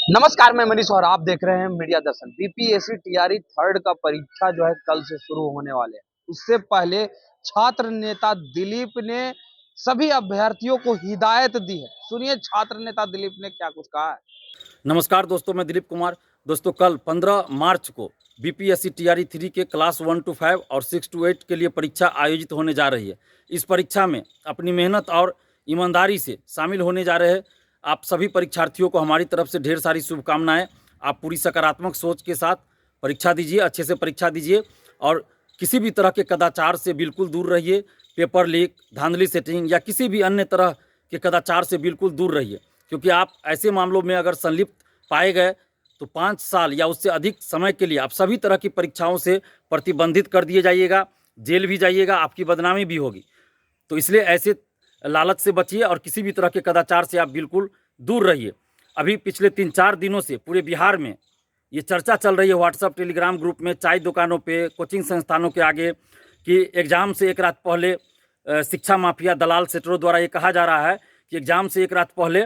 नमस्कार, मैं मनीष और आप देख रहे हैं मीडिया दर्शन। बीपीएससी टीआरई थर्ड का परीक्षा जो है कल से शुरू होने वाले हैं। उससे पहले छात्र नेता दिलीप ने सभी अभ्यर्थियों को हिदायत दी है। सुनिए छात्र नेता दिलीप ने क्या कुछ कहा है। नमस्कार दोस्तों, मैं दिलीप कुमार। दोस्तों, कल 15 मार्च को बीपीएससी टीआरई 3 के क्लास 1 to 5 और 6 to 8 के लिए परीक्षा आयोजित होने जा रही है। इस परीक्षा में अपनी मेहनत और ईमानदारी से शामिल होने जा रहे हैं आप सभी परीक्षार्थियों को हमारी तरफ से ढेर सारी शुभकामनाएं। आप पूरी सकारात्मक सोच के साथ परीक्षा दीजिए, अच्छे से परीक्षा दीजिए और किसी भी तरह के कदाचार से बिल्कुल दूर रहिए। पेपर लीक, धांधली सेटिंग या किसी भी अन्य तरह के कदाचार से बिल्कुल दूर रहिए, क्योंकि आप ऐसे मामलों में अगर संलिप्त पाए गए तो 5 साल या उससे अधिक समय के लिए आप सभी तरह की परीक्षाओं से प्रतिबंधित कर दिए जाइएगा, जेल भी जाइएगा, आपकी बदनामी भी होगी। तो इसलिए ऐसे लालच से बचिए और किसी भी तरह के कदाचार से आप बिल्कुल दूर रहिए। अभी पिछले 3-4 दिनों से पूरे बिहार में ये चर्चा चल रही है व्हाट्सएप टेलीग्राम ग्रुप में, चाय दुकानों पे, कोचिंग संस्थानों के आगे, कि एग्ज़ाम से एक रात पहले शिक्षा माफिया दलाल सेटरों द्वारा ये कहा जा रहा है कि एग्ज़ाम से एक रात पहले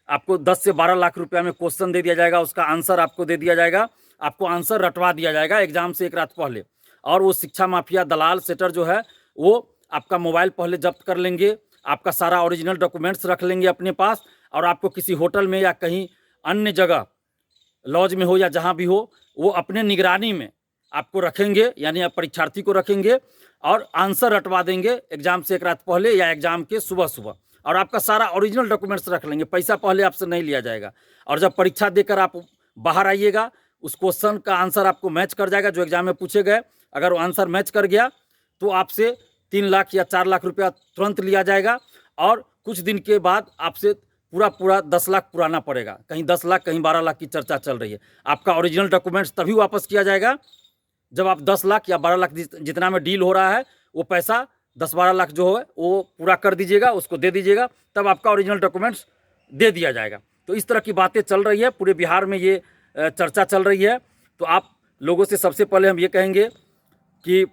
आपको 10 से 12 लाख रुपया में क्वेश्चन दे दिया जाएगा, उसका आंसर आपको दे दिया जाएगा, आपको आंसर रटवा दिया जाएगा एग्ज़ाम से एक रात पहले। और वो शिक्षा माफिया दलाल सेटर जो है वो आपका मोबाइल पहले जब्त कर लेंगे, आपका सारा ओरिजिनल डॉक्यूमेंट्स रख लेंगे अपने पास और आपको किसी होटल में या कहीं अन्य जगह लॉज में हो या जहाँ भी हो, वो अपने निगरानी में आपको रखेंगे, यानी आप परीक्षार्थी को रखेंगे और आंसर रटवा देंगे एग्ज़ाम से एक रात पहले या एग्ज़ाम के सुबह सुबह। और आपका सारा ओरिजिनल डॉक्यूमेंट्स रख लेंगे, पैसा पहले आपसे नहीं लिया जाएगा। और जब परीक्षा देकर आप बाहर आइएगा, उस क्वेश्चन का आंसर आपको मैच कर जाएगा जो एग्ज़ाम में पूछे गए। अगर वो आंसर मैच कर गया तो आपसे 3 लाख या 4 लाख रुपया तुरंत लिया जाएगा और कुछ दिन के बाद आपसे पूरा 10 लाख पुराना पड़ेगा। कहीं 10 लाख, कहीं 12 लाख की चर्चा चल रही है। आपका ओरिजिनल डॉक्यूमेंट्स तभी वापस किया जाएगा जब आप 10 लाख या 12 लाख जितना में डील हो रहा है वो पैसा 10-12 लाख जो है वो पूरा कर दीजिएगा, उसको दे दीजिएगा, तब आपका ओरिजिनल डॉक्यूमेंट्स दे दिया जाएगा। तो इस तरह की बातें चल रही है, पूरे बिहार में ये चर्चा चल रही है। तो आप लोगों से सबसे पहले हम ये कहेंगे कि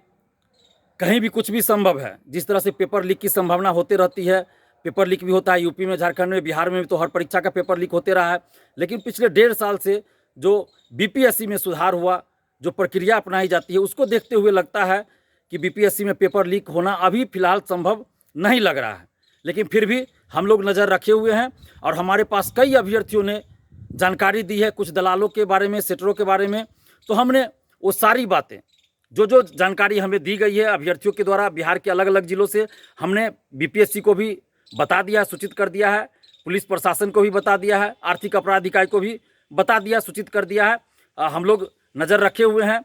कहीं भी कुछ भी संभव है। जिस तरह से पेपर लीक की संभावना होती रहती है, पेपर लीक भी होता है यूपी में, झारखंड में, बिहार में भी तो हर परीक्षा का पेपर लीक होते रहा है। लेकिन पिछले 1.5 साल से जो बीपीएससी में सुधार हुआ, जो प्रक्रिया अपनाई जाती है, उसको देखते हुए लगता है कि बीपीएससी में पेपर लीक होना अभी फ़िलहाल संभव नहीं लग रहा है। लेकिन फिर भी हम लोग नज़र रखे हुए हैं और हमारे पास कई अभ्यर्थियों ने जानकारी दी है कुछ दलालों के बारे में, सेटरों के बारे में। तो हमने वो सारी बातें, जो जानकारी हमें दी गई है अभ्यर्थियों के द्वारा बिहार के अलग अलग ज़िलों से, हमने बीपीएससी को भी बता दिया, सूचित कर दिया है, पुलिस प्रशासन को भी बता दिया है, आर्थिक अपराध इकाई को भी बता दिया, सूचित कर दिया है। हम लोग नज़र रखे हुए हैं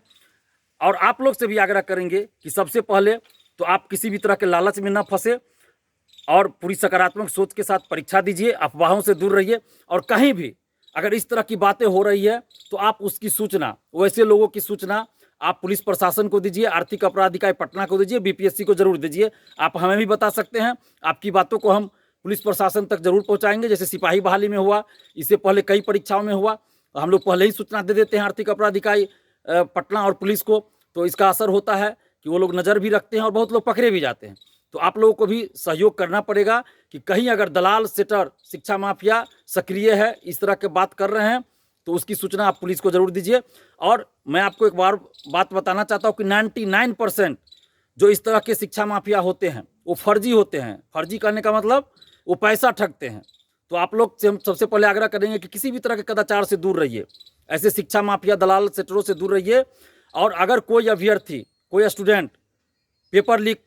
और आप लोग से भी आग्रह करेंगे कि सबसे पहले तो आप किसी भी तरह के लालच में न फंसे और पूरी सकारात्मक सोच के साथ परीक्षा दीजिए, अफवाहों से दूर रहिए। और कहीं भी अगर इस तरह की बातें हो रही है तो आप उसकी सूचना, वैसे लोगों की सूचना आप पुलिस प्रशासन को दीजिए, आर्थिक अपराध इकाई पटना को दीजिए, बीपीएससी को जरूर दीजिए। आप हमें भी बता सकते हैं, आपकी बातों को हम पुलिस प्रशासन तक जरूर पहुंचाएंगे। जैसे सिपाही बहाली में हुआ, इससे पहले कई परीक्षाओं में हुआ, हम लोग पहले ही सूचना दे देते हैं आर्थिक अपराध इकाई पटना और पुलिस को। तो इसका असर होता है कि वो लोग नज़र भी रखते हैं और बहुत लोग पकड़े भी जाते हैं। तो आप लोगों को भी सहयोग करना पड़ेगा कि कहीं अगर दलाल, सेटर, शिक्षा माफिया सक्रिय है, इस तरह के बात कर रहे हैं, तो उसकी सूचना आप पुलिस को ज़रूर दीजिए। और मैं आपको एक बार बात बताना चाहता हूँ कि 99% जो इस तरह के शिक्षा माफिया होते हैं वो फर्जी होते हैं। फर्जी करने का मतलब वो पैसा ठगते हैं। तो आप लोग से हम सबसे पहले आग्रह करेंगे कि किसी भी तरह के कदाचार से दूर रहिए, ऐसे शिक्षा माफिया दलाल सेटरों से दूर रहिए। और अगर कोई अभ्यर्थी, कोई स्टूडेंट पेपर लीक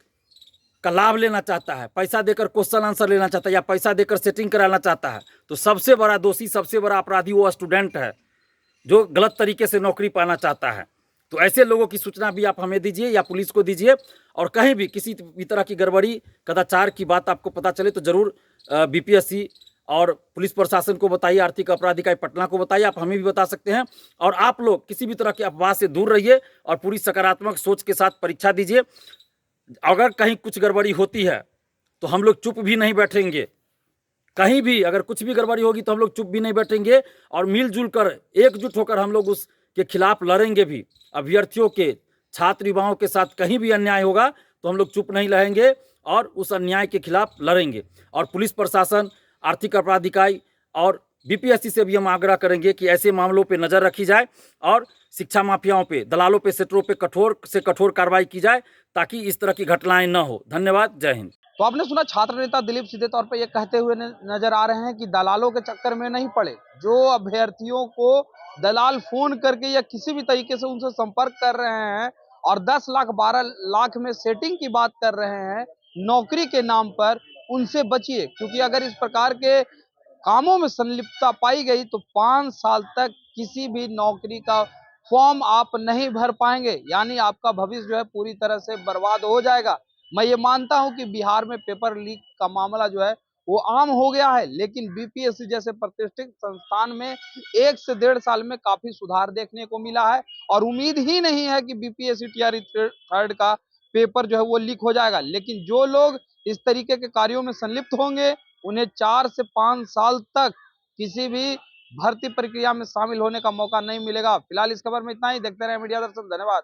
का लाभ लेना चाहता है, पैसा देकर क्वेश्चन आंसर लेना चाहता है या पैसा देकर सेटिंग कराना चाहता है, तो सबसे बड़ा दोषी, सबसे बड़ा अपराधी वो स्टूडेंट है जो गलत तरीके से नौकरी पाना चाहता है। तो ऐसे लोगों की सूचना भी आप हमें दीजिए या पुलिस को दीजिए। और कहीं भी किसी भी तरह की गड़बड़ी, कदाचार की बात आपको पता चले तो ज़रूर बीपीएससी और पुलिस प्रशासन को बताइए, आर्थिक अपराध इकाई पटना को बताइए, आप हमें भी बता सकते हैं। और आप लोग किसी भी तरह की अफवाह से दूर रहिए और पूरी सकारात्मक सोच के साथ परीक्षा दीजिए। अगर कहीं कुछ गड़बड़ी होती है तो हम लोग चुप भी नहीं बैठेंगे। कहीं भी अगर कुछ भी गड़बड़ी होगी तो हम लोग चुप भी नहीं बैठेंगे और मिलजुल कर, एकजुट होकर हम लोग उसके खिलाफ लड़ेंगे भी। अभ्यर्थियों के, छात्र युवाओं के साथ कहीं भी अन्याय होगा तो हम लोग चुप नहीं रहेंगे और उस अन्याय के खिलाफ लड़ेंगे। और पुलिस प्रशासन, आर्थिक अपराध इकाई और बीपीएससी से भी हम आग्रह करेंगे कि ऐसे मामलों पे नज़र रखी जाए और शिक्षा माफियाओं पे, दलालों पे, सेटरों पे कठोर से कठोर कार्रवाई की जाए ताकि इस तरह की घटनाएं न हो। धन्यवाद। जय हिंद। तो आपने सुना छात्र नेता दिलीप सीधे तौर पर ये कहते हुए नजर आ रहे हैं कि दलालों के चक्कर में नहीं पड़े। जो अभ्यर्थियों को दलाल फोन करके या किसी भी तरीके से उनसे संपर्क कर रहे हैं और 10 लाख 12 लाख में सेटिंग की बात कर रहे हैं नौकरी के नाम पर, उनसे बचिए। क्योंकि अगर इस प्रकार के कामों में संलिप्तता पाई गई तो 5 साल तक किसी भी नौकरी का फॉर्म आप नहीं भर पाएंगे, यानी आपका भविष्य जो है पूरी तरह से बर्बाद हो जाएगा। मैं ये मानता हूं कि बिहार में पेपर लीक का मामला जो है वो आम हो गया है, लेकिन बीपीएससी जैसे प्रतिष्ठित संस्थान में 1 से 1.5 साल में काफी सुधार देखने को मिला है और उम्मीद ही नहीं है कि बीपीएससी टीआरई थर्ड का पेपर जो है वो लीक हो जाएगा। लेकिन जो लोग इस तरीके के कार्यों में संलिप्त होंगे उन्हें 4 से 5 साल तक किसी भी भर्ती प्रक्रिया में शामिल होने का मौका नहीं मिलेगा। फिलहाल इस खबर में इतना ही। देखते रहे मीडिया दर्शन। धन्यवाद।